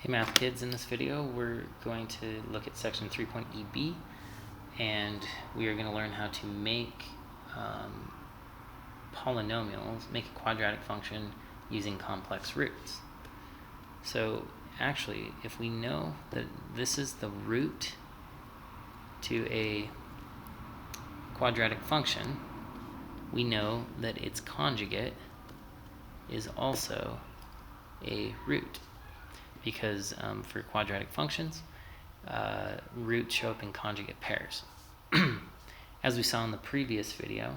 Hey math kids, in this video we're going to look at section 3.EB and we are going to learn how to make polynomials, make a quadratic function using complex roots. So actually, if we know that this is the root to a quadratic function, we know that its conjugate is also a root. Because for quadratic functions, roots show up in conjugate pairs. As we saw in the previous video,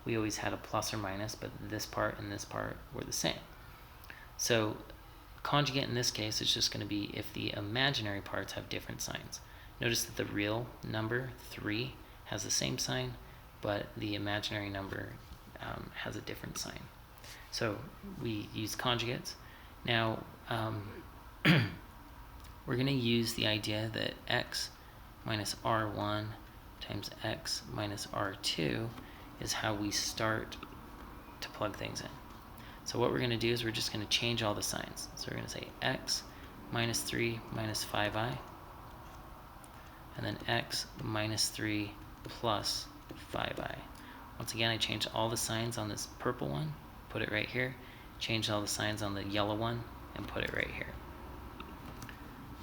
we always had a plus or minus, but this part and this part were the same. So conjugate in this case is just going to be if the imaginary parts have different signs. Notice that the real number 3 has the same sign, but the imaginary number has a different sign. So we use conjugates. Now, we're going to use the idea that x minus r1 times x minus r2 is how we start to plug things in. So what we're going to do is we're just going to change all the signs. So we're going to say x minus 3 minus 5i, and then x minus 3 plus 5i. Once again, I changed all the signs on this purple one, put it right here, changed all the signs on the yellow one, and put it right here.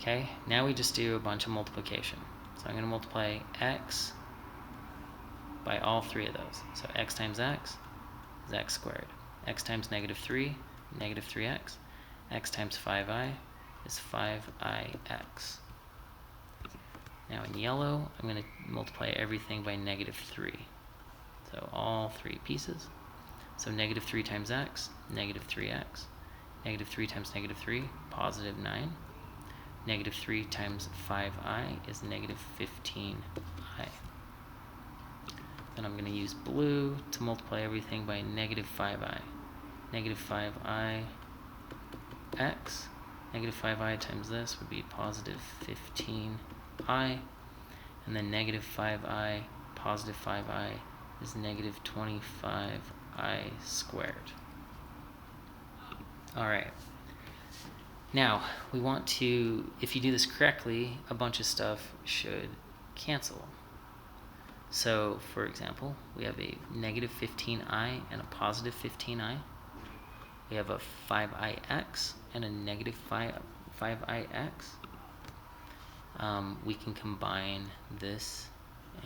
Okay, now we just do a bunch of multiplication. So I'm going to multiply x by all three of those. So x times x is x squared. X times negative 3, negative 3x. X times 5i is 5ix. Now in yellow, I'm going to multiply everything by negative 3. So all three pieces. So negative 3 times x, negative 3x. Negative 3 times negative 3, positive 9. Negative 3 times 5i is negative 15i. Then I'm going to use blue to multiply everything by negative 5i. Negative 5i x. Negative 5i times this would be positive 15i. And then negative 5i, positive 5i is negative 25i squared. Alright. Now, we want to, if you do this correctly, a bunch of stuff should cancel. So, for example, we have a negative 15i and a positive 15i. We have a 5ix and a negative 5ix. We can combine this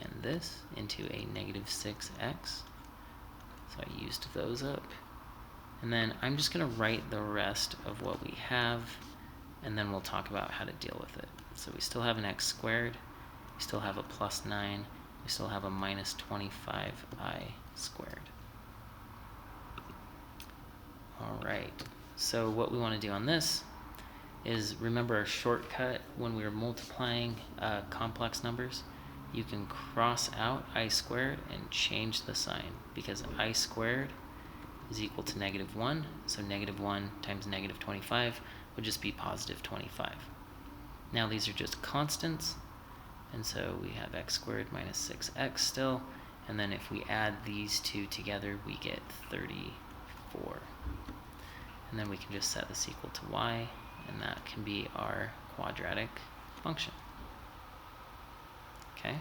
and this into a negative 6x. So I used those up. And then I'm just going to write the rest of what we have, and then we'll talk about how to deal with it. So we still have an x squared, we still have a plus 9, we still have a minus 25i squared. Alright, so what we want to do on this is remember our shortcut when we were multiplying complex numbers. You can cross out I squared and change the sign, because I squared is equal to negative 1, so negative 1 times negative 25 would just be positive 25. Now these are just constants, and so we have x squared minus 6x still, and then if we add these two together we get 34. And then we can just set this equal to y, and that can be our quadratic function. Okay?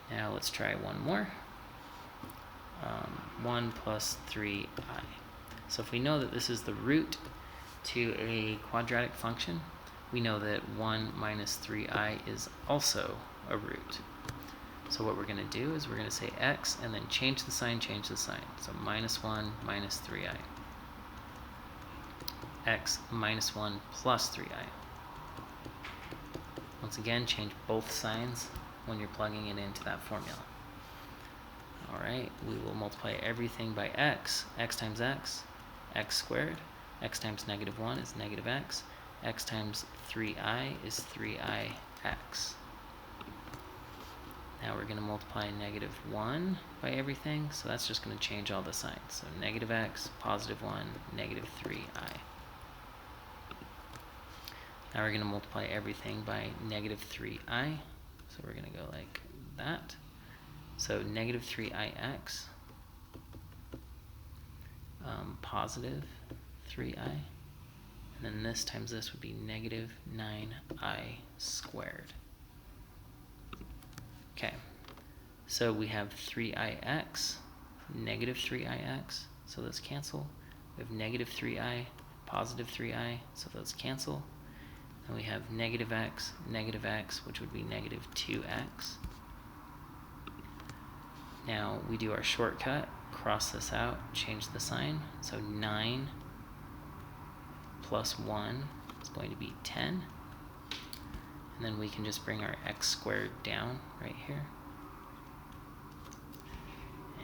Now let's try one more. 1 plus 3i. So if we know that this is the root to a quadratic function, we know that 1 minus 3i is also a root. So what we're going to do is we're going to say x and then change the sign. So minus 1 minus 3i. X minus 1 plus 3i. Once again, change both signs when you're plugging it into that formula. Alright, we will multiply everything by x. X times x, x squared. X times negative 1 is negative x. X times 3i is 3ix. Now we're going to multiply negative 1 by everything, so that's just going to change all the signs. So negative x, positive 1, negative 3i. Now we're going to multiply everything by negative 3i, so we're going to go like that. So negative 3ix, positive 3i, And then this times this would be negative 9i squared. Okay, so we have 3ix, negative 3ix, so those cancel. We have negative 3i, positive 3i, so those cancel. And we have negative x, which would be negative 2x. Now we do our shortcut, cross this out, change the sign. So 9 plus 1 is going to be 10. And then we can just bring our x squared down right here.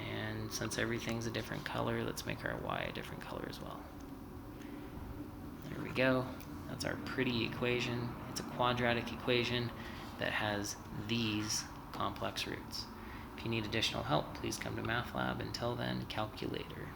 And since everything's a different color, let's make our y a different color as well. There we go. That's our pretty equation. It's a quadratic equation that has these complex roots. If you need additional help, please come to Math Lab. Until then, calculator.